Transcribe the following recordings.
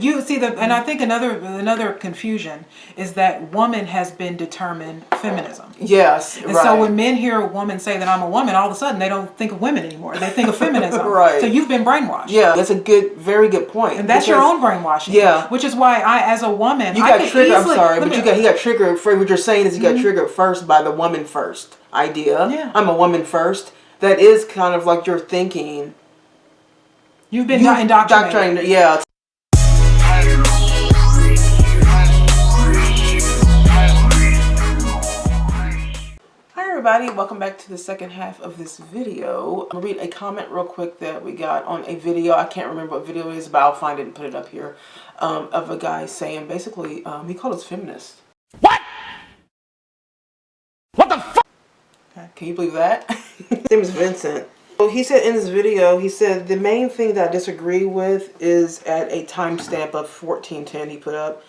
you see and I think another confusion is that woman has been determined feminism. Yes, and so when men hear a woman say that I'm a woman, all of a sudden they don't think of women anymore. They think of feminism. Right. So you've been brainwashed. Yeah, that's a very good point. And that's your own brainwashing. Yeah. Which is why I, as a woman, you got triggered. I'm sorry, but he got triggered. For what you're saying is, you got triggered first by the woman first idea. Yeah. I'm a woman first. That is kind of like your thinking. You've been indoctrinated. Yeah. Hi everybody, welcome back to the second half of this video. I'm gonna read a comment real quick that we got on a video. I can't remember what video it is, but I'll find it and put it up here. Of a guy saying basically, he called us feminists. What? What the fuck? Okay. Can you believe that? His name is Vincent. So he said in this video, he said the main thing that I disagree with is at a timestamp of 1410 he put up.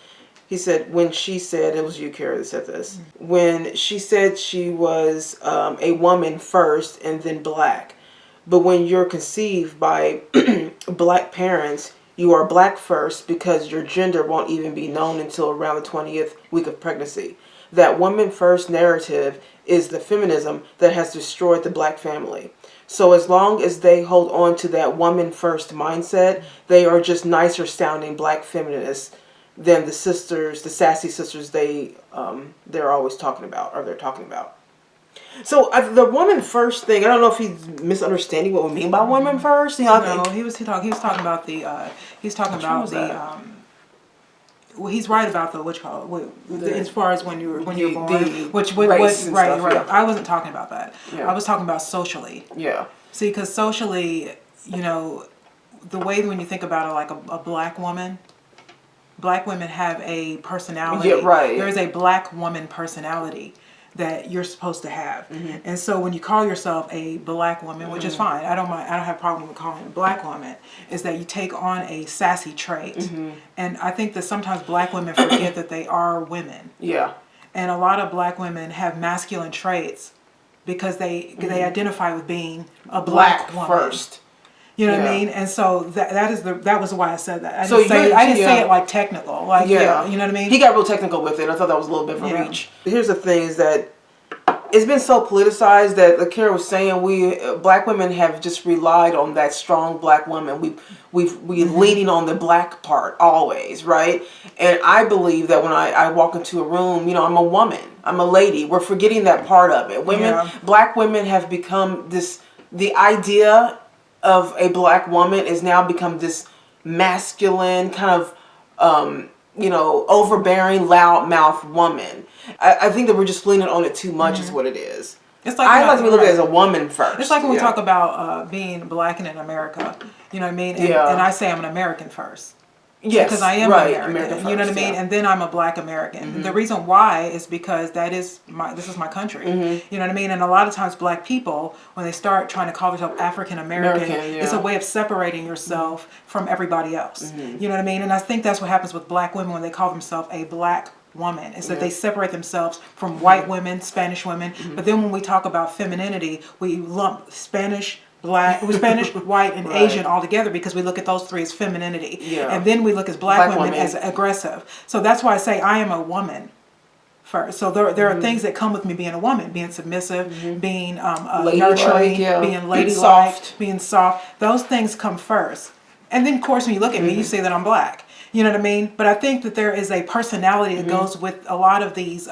He said, when she said, it was you, Kara, that said this. When she said she was a woman first and then black. But when you're conceived by black parents, you are black first because your gender won't even be known until around the 20th week of pregnancy. That woman first narrative is the feminism that has destroyed the black family. So as long as they hold on to that woman first mindset, they are just nicer sounding black feminists than the sisters, the sassy sisters they're always talking about, or they're talking about. So the woman first thing, I don't know if he's misunderstanding what we mean by woman first. You know, no, he was talking about the well, he's right about the as far as when you're born, right. I wasn't talking about that. Yeah. I was talking about socially. Yeah. See, because socially, you know, the way when you think about it, like a black woman. Black women have a personality. Yeah, right. There is a black woman personality that you're supposed to have. And so when you call yourself a black woman, which is fine, I don't have a problem with calling it a black woman, is that you take on a sassy trait. And I think that sometimes black women forget that they are women. Yeah. And a lot of black women have masculine traits because they identify with being a black woman. First. You know what I mean? And so that was why I said that. I didn't say it like technical. Like, you know what I mean? He got real technical with it. I thought that was a little bit of a reach. Here's the thing is that it's been so politicized that, like Kara was saying, we black women have just relied on that strong black woman. We're leaning on the black part always, right? And I believe that when I walk into a room, you know, I'm a woman. I'm a lady. We're forgetting that part of it. Black women have become the idea of a black woman is now become this masculine kind of you know, overbearing, loudmouth woman. I think that we're just leaning on it too much is what it is. It's like I like to be looked at as a woman first. It's like when we talk about being black and in America, you know what I mean? And I say I'm an American first. Yes, because I am American first, you know what I mean? And then I'm a black American. The reason why is because this is my country. You know what I mean? And a lot of times black people, when they start trying to call themselves African American, it's a way of separating yourself from everybody else. You know what I mean? And I think that's what happens with black women when they call themselves a black woman, is that they separate themselves from white women, Spanish women. But then when we talk about femininity, we lump Spanish, white, and Asian all together because we look at those three as femininity. And then we look at black women as aggressive. So that's why I say I am a woman first. So there are things that come with me being a woman, being submissive, being nurturing, being ladylike, being soft. Those things come first. And then, of course, when you look at me, you say that I'm black. You know what I mean? But I think that there is a personality that goes with a lot of these,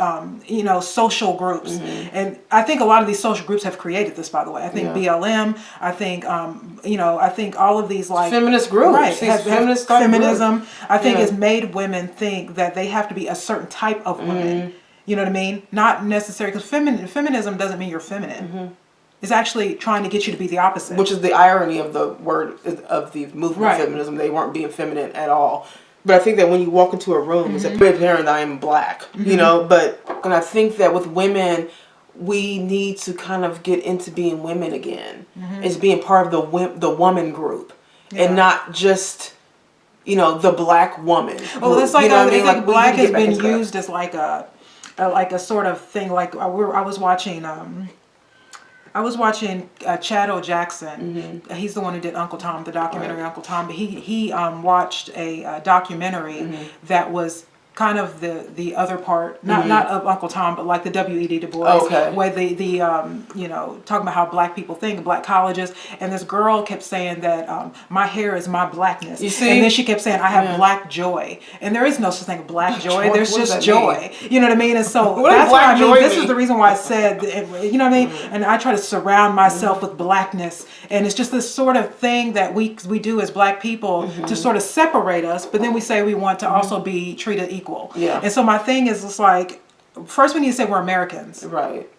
you know, social groups. And I think a lot of these social groups have created this, by the way. I think BLM, I think, you know, I think all of these like... feminist groups. Right. Feminism, groups. I think has made women think that they have to be a certain type of woman. You know what I mean? Not necessarily, because feminism doesn't mean you're feminine. It's actually trying to get you to be the opposite. Which is the irony of the word, of the movement of feminism. They weren't being feminine at all. But I think that when you walk into a room, it's apparent that I am black, you know. And I think that with women, we need to kind of get into being women again. It's being part of the woman group, and not just, you know, the black woman. Well, it's like, you know, it's like black has been used as like a sort of thing. Like I was watching I was watching Chad O. Jackson. He's the one who did Uncle Tom, the documentary Uncle Tom. But he watched a documentary that was kind of the other part, not of Uncle Tom, but like the W.E.B. Du Bois, where the you know, talking about how black people think, black colleges, and this girl kept saying that my hair is my blackness. You see? And then she kept saying, I have black joy. And there is no such thing as black joy. There's just joy. You know what I mean? And so that's what I mean. This is the reason why I said, you know what I mean? And I try to surround myself with blackness. And it's just this sort of thing that we do as black people to sort of separate us, but then we say we want to also be treated equal. Yeah. And so my thing is, it's like, first we need to say we're Americans. Right.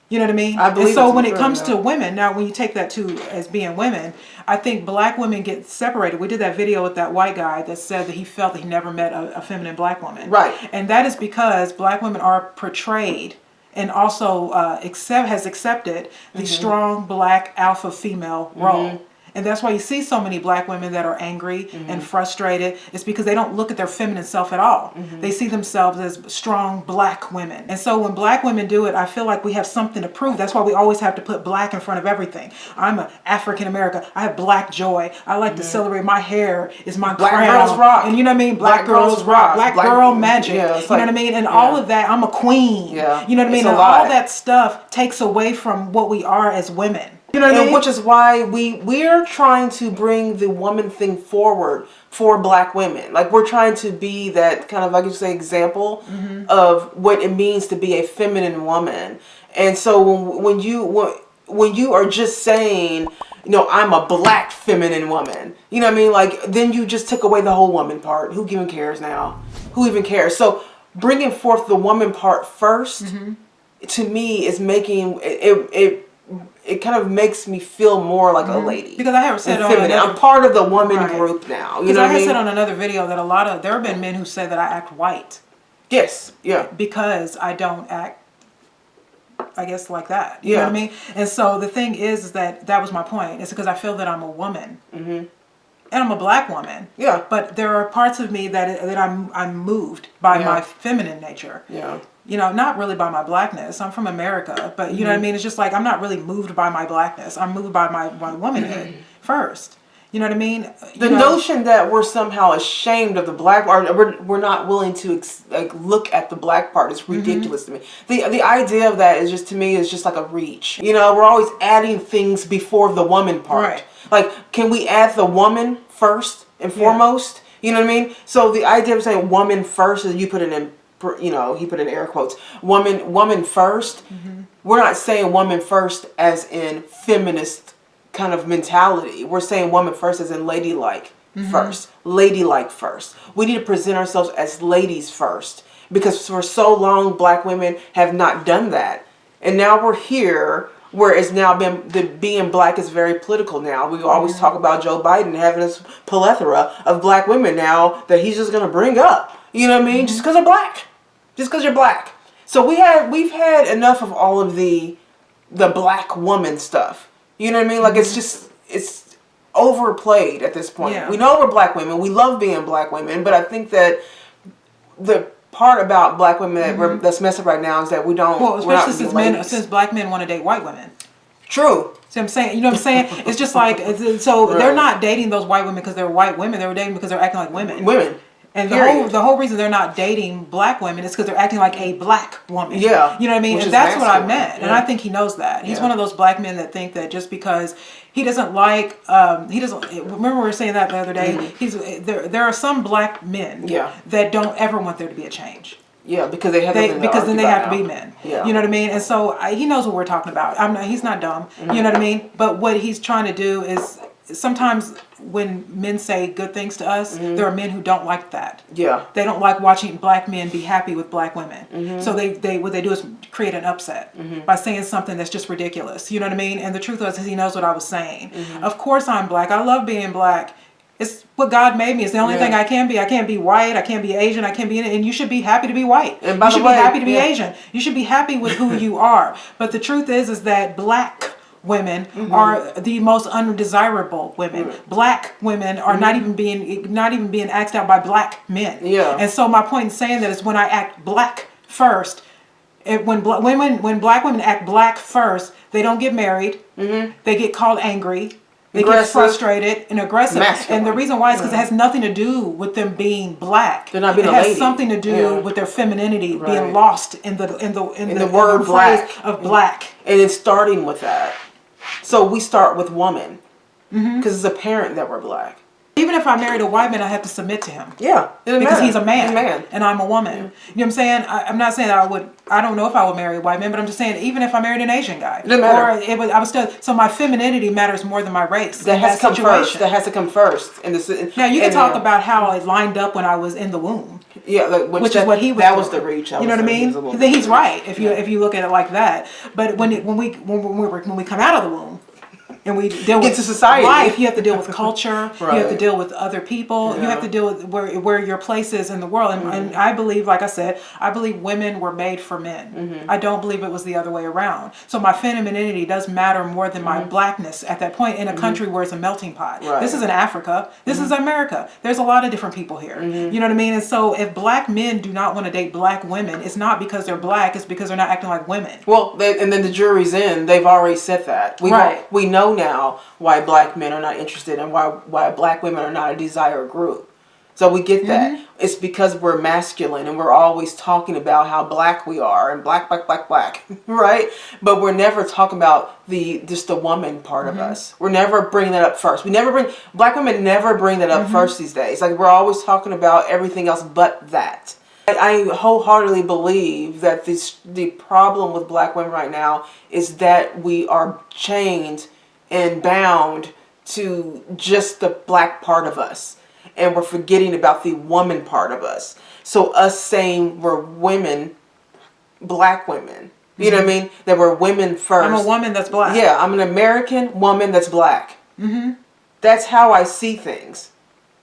You know what I mean? I believe. And so when it comes to women, now when you take that too as being women, I think black women get separated. We did that video with that white guy that said that he felt that he never met a feminine black woman. Right. And that is because black women are portrayed and also has accepted the strong black alpha female role. And that's why you see so many black women that are angry and frustrated. It's because they don't look at their feminine self at all. They see themselves as strong black women. And so when black women do it, I feel like we have something to prove. That's why we always have to put black in front of everything. I'm an African American. I have black joy. I like to celebrate. My hair is my black crown. Girls rock. And you know what I mean? Black girls rock. Black girl magic. Yeah, you know what I mean? And all of that, I'm a queen. Yeah. You know what I mean? And all that stuff takes away from what we are as women. You know what I mean? Which is why we're trying to bring the woman thing forward for black women. Like, we're trying to be that kind of, like you say, example of what it means to be a feminine woman. And so when you are just saying, you know, I'm a black feminine woman, you know what I mean? Like, then you just took away the whole woman part. Who even cares now? Who even cares? So bringing forth the woman part first, to me, is making it kind of makes me feel more like a lady. Because I have said I'm part of the woman group now. You know what I mean? I said on another video that there have been men who say that I act white. Yes. Yeah. Because I don't act, I guess, like that. You know what I mean? And so the thing is that was my point. It's because I feel that I'm a woman. And I'm a black woman. Yeah. But there are parts of me that I'm moved by my feminine nature. Yeah. You know, not really by my blackness. I'm from America, but you know what I mean? It's just like, I'm not really moved by my blackness. I'm moved by my womanhood first. You know what I mean? The notion that we're somehow ashamed of the black part, we're not willing to look at the black part, is ridiculous to me. The idea of that is just, to me, is just like a reach. You know, we're always adding things before the woman part. Right. Like, can we add the woman first and foremost? You know what I mean? So the idea of saying woman first is, you put it in, you know, he put in air quotes, woman first. We're not saying woman first as in feminist kind of mentality. We're saying woman first as in ladylike first. Ladylike first. We need to present ourselves as ladies first, because for so long black women have not done that. And now we're here where it's now being black is very political now. We always talk about Joe Biden having this plethora of black women now that he's just going to bring up. You know what I mean? Just because they're black. Just because you're black. So we've had enough of all of the black woman stuff. You know what I mean? Like, it's overplayed at this point. Yeah. We know we're black women. We love being black women. But I think that the part about black women that's messed up right now is that we don't. Well, especially since black men want to date white women. True. See what I'm saying? You know what I'm saying? It's just like, so they're not dating those white women because they're white women. They were dating because they're acting like women. And the whole reason they're not dating black women is because they're acting like a black woman. Yeah. You know what I mean? And that's what I meant. Yeah. And I think he knows that. He's one of those black men that think that just because he doesn't like, remember we were saying that the other day? There are some black men that don't ever want there to be a change. Yeah, because they have then they have to be men. Yeah. You know what I mean? And so he knows what we're talking about. He's not dumb. You know what I mean? But what he's trying to do is, sometimes when men say good things to us, there are men who don't like that. Yeah. They don't like watching black men be happy with black women. So what they do is create an upset by saying something that's just ridiculous. You know what I mean? And the truth is he knows what I was saying. Of course I'm black. I love being black. It's what God made me. It's the only thing I can be. I can't be white. I can't be Asian. I can't be and you should be happy to be white. And you should be happy to be Asian. You should be happy with who you are. But the truth is that black women are the most undesirable women. Black women are not even being asked out by black men. Yeah. And so my point in saying that is, when I act black first, when black women act black first, they don't get married. Mm-hmm. They get called angry. They get frustrated and aggressive. Masculine. And the reason why is because it has nothing to do with them being black. They're not being a lady. It has something to do with their femininity being lost in the word black of black. And it's starting with that. So we start with woman because it's apparent that we're black. Even if I married a white man, I have to submit to him. Yeah. Because he's a man. And I'm a woman. Yeah. You know what I'm saying? I'm not saying that I don't know if I would marry a white man, but I'm just saying even if I married an Asian guy. It doesn't matter. I was still, so my femininity matters more than my race. That has to come first. That has to come first. Now you can talk about how it lined up when I was in the womb. Yeah, which is what he was. That was the reach. You know what I mean? He's right if you look at it like that. But when we come out of the womb, and we deal with society. Life, you have to deal with culture. Right. You have to deal with other people. Yeah. You have to deal with where your place is in the world. And I believe, like I said, I believe women were made for men. Mm-hmm. I don't believe it was the other way around. So my femininity does matter more than my blackness at that point in a country where it's a melting pot. Right. This isn't Africa. This is America. There's a lot of different people here. Mm-hmm. You know what I mean? And so if black men do not want to date black women, it's not because they're black. It's because they're not acting like women. Well, and then the jury's in. They've already said that. We know now why black men are not interested and why black women are not a desired group. So we get that. Mm-hmm. It's because we're masculine and we're always talking about how black we are and black, right? But we're never talking about just the woman part of us. We're never bringing that up first. Black women never bring that up first these days. Like we're always talking about everything else but that. I wholeheartedly believe that the problem with black women right now is that we are chained and bound to just the black part of us. And we're forgetting about the woman part of us. So us saying we're women, black women, you know what I mean? That we're women first. I'm a woman that's black. Yeah, I'm an American woman that's black. Mm-hmm. That's how I see things.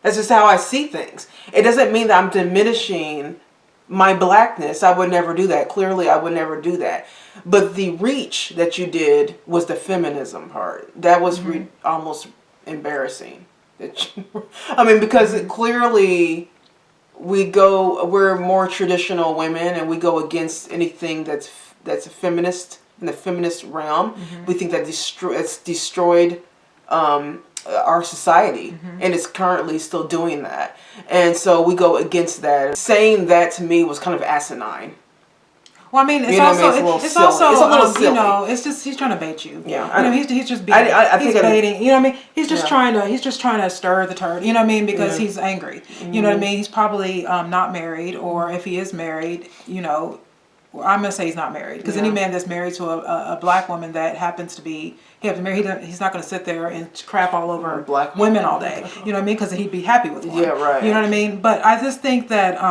That's just how I see things. It doesn't mean that I'm diminishing my blackness. I would never do that. Clearly, I would never do that. But the reach that you did was the feminism part. That was almost embarrassing. Because clearly we're more traditional women and we go against anything that's a feminist in the feminist realm. Mm-hmm. We think that it's destroyed our society, and it's currently still doing that. And so we go against that. Saying that to me was kind of asinine. Well, I mean, it's also a little silly. You know, it's just he's trying to bait you. Yeah, I know he's just being. He's baiting. You know what I mean? He's just trying to stir the turd. You know what I mean? Because he's angry. You know what I mean? He's probably not married, or if he is married, you know, I'm gonna say he's not married because any man that's married to a black woman that happens to be he's not gonna sit there and crap all over black women all day. You know what I mean? Because he'd be happy with one. Yeah, right. You know what I mean? But I just think that.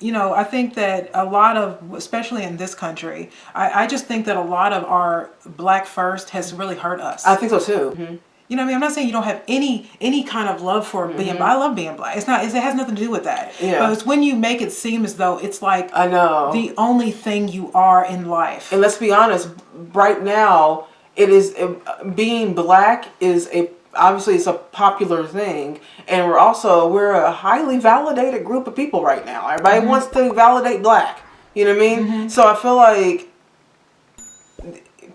I think that a lot of, especially in this country, I just think that a lot of our black first has really hurt us. I think so too. Mm-hmm. You know what I mean? I'm not saying you don't have any kind of love for being black. I love being black. It has nothing to do with that. Yeah. But it's when you make it seem as though it's like I know the only thing you are in life. And let's be honest, right now, it is being black is obviously it's a popular thing, and we're a highly validated group of people right now. Everybody wants to validate black. You know what I mean? Mm-hmm. So I feel like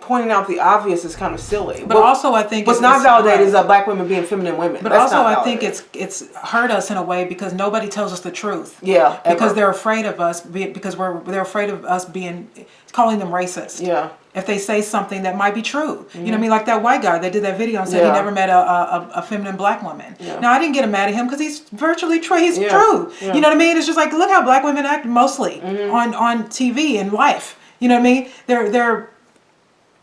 pointing out the obvious is kind of silly. But also I think what's not validated is black women being feminine women. But also I think it's hurt us in a way because nobody tells us the truth. Yeah. Because they're afraid of us because they're afraid of us calling them racist. Yeah. If they say something that might be true. You know what I mean? Like that white guy that did that video and said he never met a feminine black woman. Yeah. Now, I didn't get mad at him because he's virtually true. He's true. Yeah. You know what I mean? It's just like, look how black women act mostly on TV and life. You know what I mean?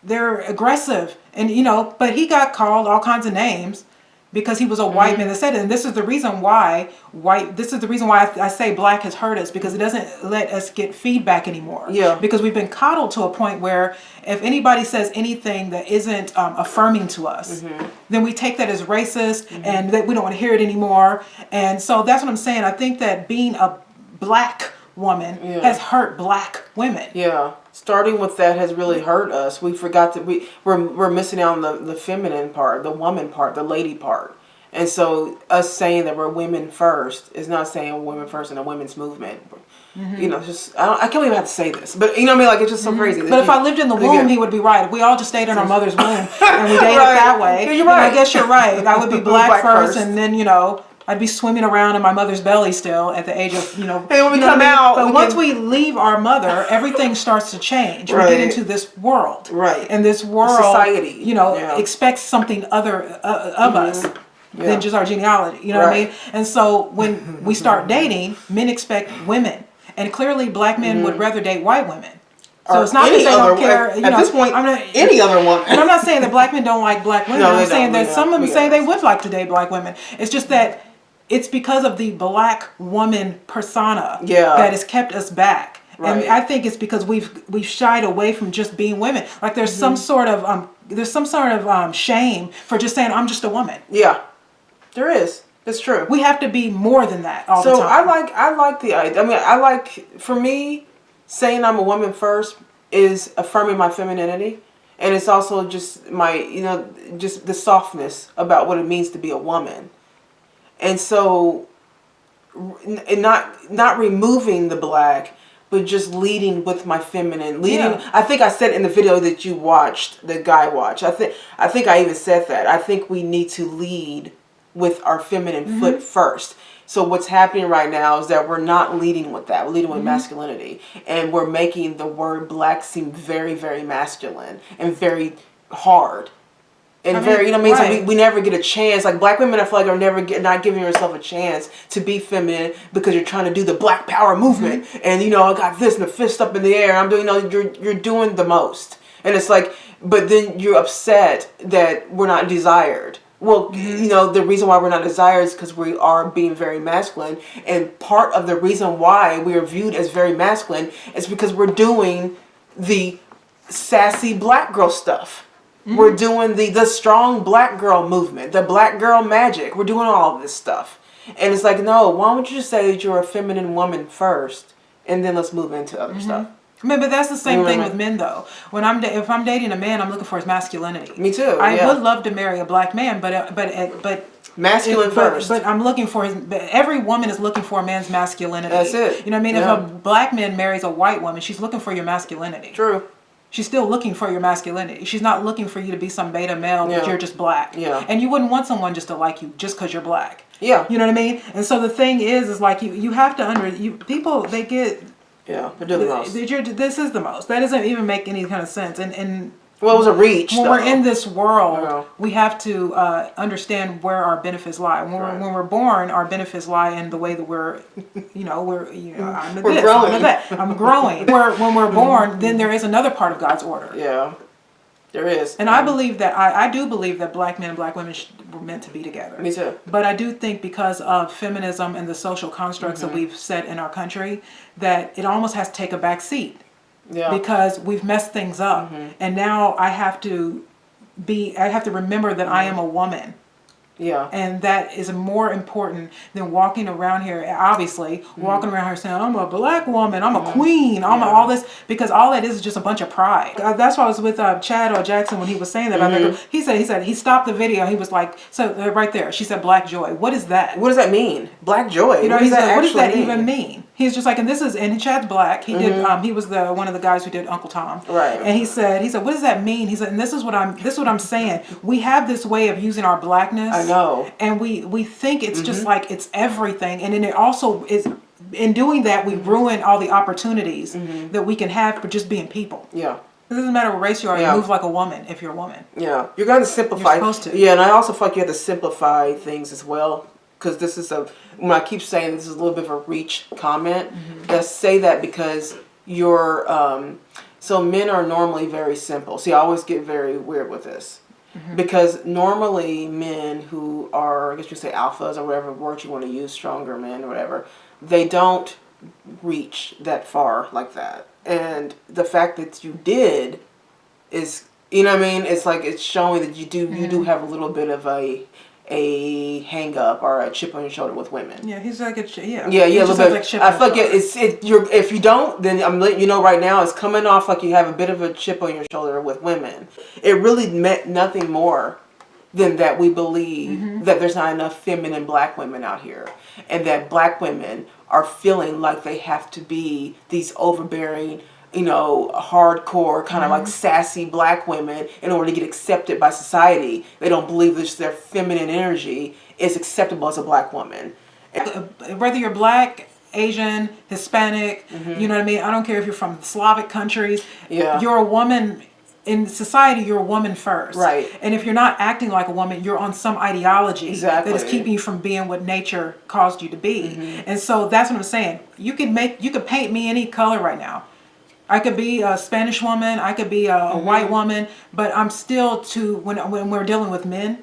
They're aggressive. And, but he got called all kinds of names because he was a white man that said it. And this is the reason why I say black has hurt us, because it doesn't let us get feedback anymore. Yeah. Because we've been coddled to a point where if anybody says anything that isn't affirming to us, then we take that as racist and that we don't want to hear it anymore. And so that's what I'm saying. I think that being a black woman has hurt black women. Yeah. Starting with that has really hurt us. We forgot that we're missing out on the feminine part, the woman part, the lady part. And so us saying that we're women first is not saying women first in a women's movement. You know, just I can't even have to say this, but you know what I mean. Like it's just so crazy. But if I lived in the womb, he would be right. If we all just stayed in our mother's womb and we dated that way, you're right. I guess you're right. I would be black first, and then I'd be swimming around in my mother's belly still at the age of And when we come out, but once we leave our mother, everything starts to change. We get into this world, and this world, society, expects something other of us. Than just our genealogy, you know what I mean? And so when we start dating, men expect women. And clearly black men would rather date white women. So it's not that they don't care. At this point, any other woman. And I'm not saying that black men don't like black women. I'm saying that some of them say they would like to date black women. It's just that it's because of the black woman persona that has kept us back. And I think it's because we've shied away from just being women. Like there's some sort of shame for just saying I'm just a woman. Yeah, there is. It's true. We have to be more than that all the time. So I like the idea. I mean, for me, saying I'm a woman first is affirming my femininity. And it's also just my, just the softness about what it means to be a woman. And so, not removing the black, but just leading with my feminine. I think I said in the video that you watched, the guy watched. I think I even said that. I think we need to lead with our feminine foot first. So what's happening right now is that we're not leading with that. We're leading with masculinity. And we're making the word black seem very, very masculine and very hard. And so we never get a chance. Like black women, I feel like are not giving yourself a chance to be feminine because you're trying to do the black power movement. And I got this and the fist up in the air. I'm doing, you're doing the most. And it's like, but then you're upset that we're not desired. Well, the reason why we're not desired is because we are being very masculine. And part of the reason why we are viewed as very masculine is because we're doing the sassy black girl stuff. We're doing the strong black girl movement, the black girl magic. We're doing all of this stuff. And it's like, no, why don't you just say that you're a feminine woman first, and then let's move into other stuff. I mean, but that's the same thing with men, though. When if I'm dating a man, I'm looking for his masculinity. Me too. I would love to marry a black man, but masculine first. But I'm looking for every woman is looking for a man's masculinity. That's it. You know what I mean? If a black man marries a white woman, she's looking for your masculinity. True. She's still looking for your masculinity. She's not looking for you to be some beta male that you're just black. Yeah. And you wouldn't want someone just to like you just because you're black. Yeah. You know what I mean? And so the thing is like you have to people they get. Yeah, they're doing the most. This is the most. That doesn't even make any kind of sense. And well, it was a reach. When we're in this world, we have to understand where our benefits lie. When we're born, our benefits lie in the way that we're I'm growing. I'm growing. When we're born, then there is another part of God's order. Yeah. There is. And I believe that, I do believe that black men and black women were meant to be together. Me too. But I do think because of feminism and the social constructs that we've set in our country, that it almost has to take a back seat. Yeah. Because we've messed things up. And now I have to remember that I am a woman. Yeah. And that is more important than walking around here, obviously, walking around here saying, I'm a black woman, I'm a queen, I'm all this, because all that is just a bunch of pride. That's why I was with Chad or Jackson when he was saying that about that girl. He said, he stopped the video, he was like, so right there, she said black joy. What is that? What does that mean? Black joy? What does that even mean? He's just like, and Chad's black. He did. He was one of the guys who did Uncle Tom. Right. And he said, what does that mean? He said, and this is what I'm saying. We have this way of using our blackness. I know. And we think it's just like it's everything, and then it also is. In doing that, we ruin all the opportunities that we can have for just being people. Yeah. It doesn't matter what race you are. You move like a woman if you're a woman. Yeah. You're going to simplify. You're supposed to. Yeah, and I also feel like you have to simplify things as well. Because this is when I keep saying this is a little bit of a reach comment, I say that because so men are normally very simple. See, I always get very weird with this. Because normally men who are, I guess you say alphas or whatever word you want to use, stronger men or whatever, they don't reach that far like that. And the fact that you did is, you know what I mean? It's like it's showing that you do have a little bit of a hang up or a chip on your shoulder with women. Yeah, he's like a chip. Yeah, a little bit. Like I feel like if you don't, then I'm letting you know right now, it's coming off like you have a bit of a chip on your shoulder with women. It really meant nothing more than that we believe that there's not enough feminine black women out here, and that black women are feeling like they have to be these overbearing, hardcore kind of like sassy black women in order to get accepted by society. They don't believe that their feminine energy is acceptable as a black woman. Whether you're black, Asian, Hispanic, you know what I mean? I don't care if you're from Slavic countries. Yeah. You're a woman. In society, you're a woman first. Right. And if you're not acting like a woman, you're on some ideology that is keeping you from being what nature caused you to be. And so that's what I'm saying. You could paint me any color right now. I could be a Spanish woman, I could be a white woman, but I'm still when we're dealing with men,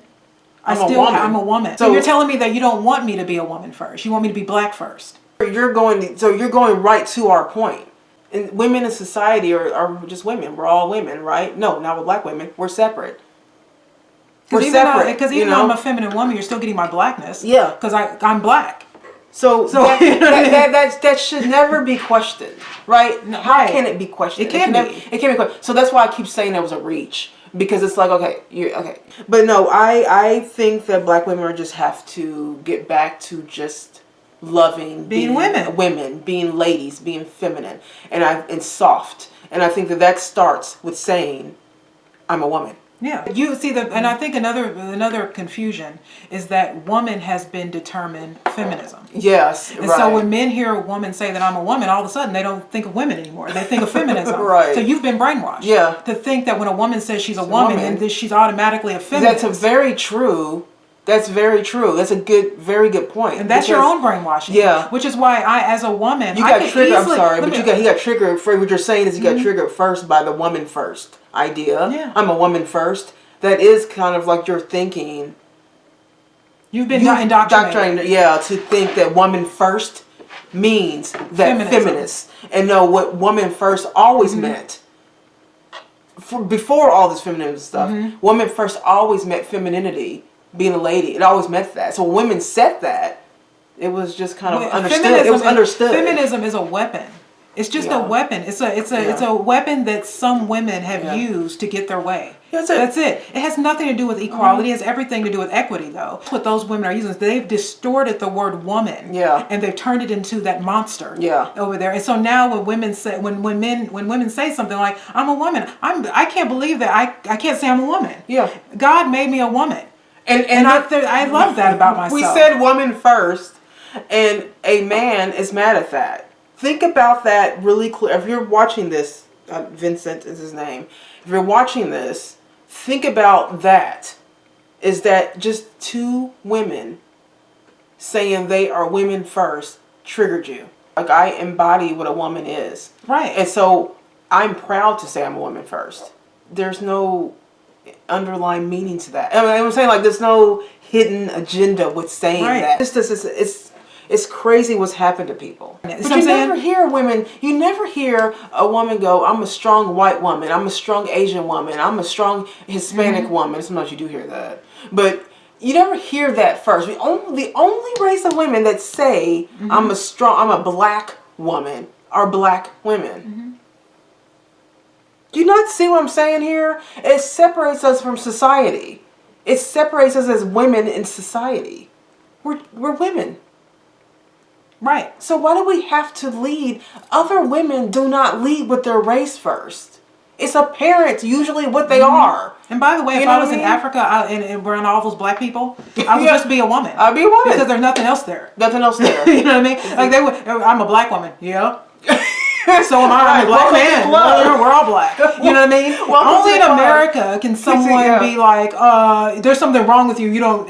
I'm a woman. So you're telling me that you don't want me to be a woman first. You want me to be black first. You're going right to our point. And women in society are just women. We're all women, right? No, not with black women. We're separate. We're separate. Because even though I'm a feminine woman, you're still getting my blackness. Yeah. Because I'm black. So that should never be questioned, right? No, How can it be questioned? It can't be. It can't be questioned. So that's why I keep saying there was a reach. Because it's like, okay. But no, I think that black women just have to get back to just loving being women, being ladies, being feminine, and soft. And I think that starts with saying, I'm a woman. Yeah, you see and I think another confusion is that woman has been determined feminism. Yes, and so when men hear a woman say that I'm a woman, all of a sudden they don't think of women anymore. They think of feminism. Right. So you've been brainwashed. Yeah. To think that when a woman says she's a woman, then she's automatically a feminist. That's very true. That's very true. That's a very good point. And that's your own brainwashing. Yeah. Which is why as a woman, he got triggered. What you're saying is he got triggered first by the woman first idea. Yeah. I'm a woman first. That is kind of like your thinking. You've been indoctrinated. Yeah, to think that woman first means that feminist. And no, what woman first always meant. Before all this feminism stuff, woman first always meant femininity. Being a lady, it always meant that. So when women said that, it was just kind of understood. It was understood. Feminism is a weapon. It's just a weapon. It's a weapon that some women have used to get their way. That's it. It has nothing to do with equality. It has everything to do with equity, though. What those women are using is they've distorted the word woman. Yeah. And they've turned it into that monster. Yeah. Over there. And so now when women say when women say something like I'm a woman, I can't believe that I can't say I'm a woman. Yeah. God made me a woman. And I love that about myself. We said woman first, and a man is mad at that. Think about that really clear. If you're watching this, Vincent is his name. If you're watching this, think about that. Is that just two women saying they are women first triggered you? Like, I embody what a woman is. Right. And so I'm proud to say I'm a woman first. There's no underlying meaning to that. I mean, I'm saying, like, there's no hidden agenda with saying that. It's crazy what's happened to people. But you never hear women, you never hear a woman go, I'm a strong white woman, I'm a strong Asian woman, I'm a strong Hispanic woman. Sometimes you do hear that. But you never hear that first. The only race of women that say, I'm a black woman are black women. Do you not see what I'm saying here? It separates us from society. It separates us as women in society. We're women. Right. So why do we have to lead? Other women do not lead with their race first. It's apparent usually what they are. And by the way, if I was in Africa and around all those black people, I would just be a woman. I'd be a woman. Because there's nothing else there. Nothing else there. You know what I mean? Like I'm a black woman. Yeah. So am I. I'm a black man. We're all black. You know what I mean? Only in America can someone be like, "There's something wrong with you. You don't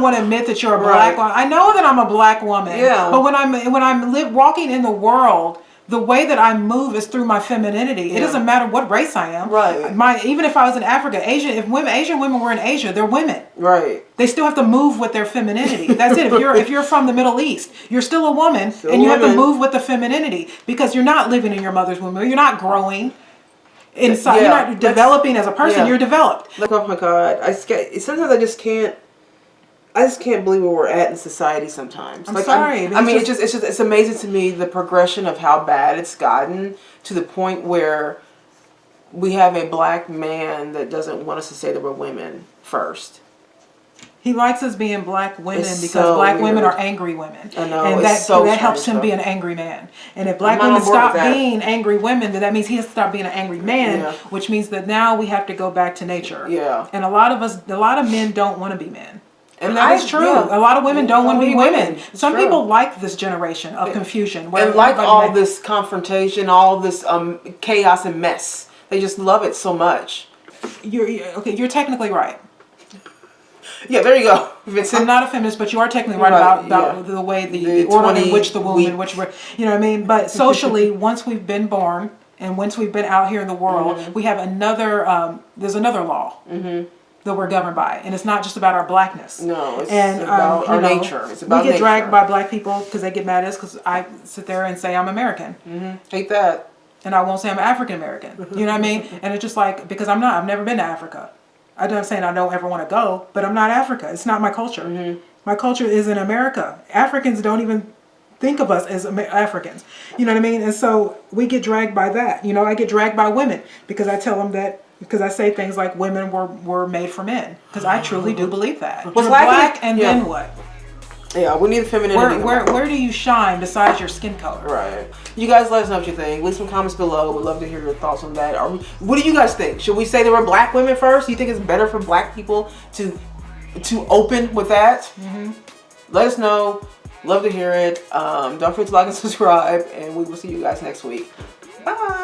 want to admit that you're a black woman." I know that I'm a black woman. Yeah. But when I'm walking in the world, the way that I move is through my femininity. It doesn't matter what race I am. Right. Even if I was in Africa, Asian women were in Asia, they're women. Right. They still have to move with their femininity. That's it. If you're from the Middle East, you're still a woman, and you have to move with the femininity because you're not living in your mother's womb. You're not growing inside. You're not developing as a person. You're developed. Like, oh my God, sometimes I just can't believe where we're at in society sometimes. I'm sorry. It's amazing to me the progression of how bad it's gotten to the point where we have a black man that doesn't want us to say that we're women first. He likes us being black women It's because so black women weird. are angry women. I know, and it's so that helps him strange, be though. an angry man. And if black I'm not women on board stop with that. being angry women, then that means he has to stop being an angry man, Yeah. which means that now we have to go back to nature. Yeah. And a lot of men don't want to be men. And that is true. Yeah. A lot of women don't want to be women. It's Some true. people like this generation of confusion. Where And like everybody all this confrontation, all this chaos and mess. They just love it so much. You're technically right. Yeah, there you go. Vincent. I'm not a feminist, but you are technically right about the way the order in which the womb, in which we're, you know what I mean? But socially, once we've been born and once we've been out here in the world, we have another, there's another law that we're governed by. And it's not just about our blackness. No, it's about our nature. It's about we get nature. dragged by black people because they get mad at us because I sit there and say I'm American. Hate that. And I won't say I'm African American. You know what I mean? And it's just like, because I'm not, I've never been to Africa. I'm not saying I don't ever want to go, but I'm not Africa. It's not my culture. My culture is in America. Africans don't even think of us as Africans. You know what I mean? And so we get dragged by that. You know, I get dragged by women because I tell them that, because I say things like women were made for men. Because I truly do believe that. You're black and then what? Yeah, we need the femininity. Where do you shine besides your skin color? Right. You guys let us know what you think. Leave some comments below. We'd love to hear your thoughts on that. What do you guys think? Should we say there were black women first? Do you think it's better for black people to open with that? Let us know. Love to hear it. Don't forget to like and subscribe. And we will see you guys next week. Bye.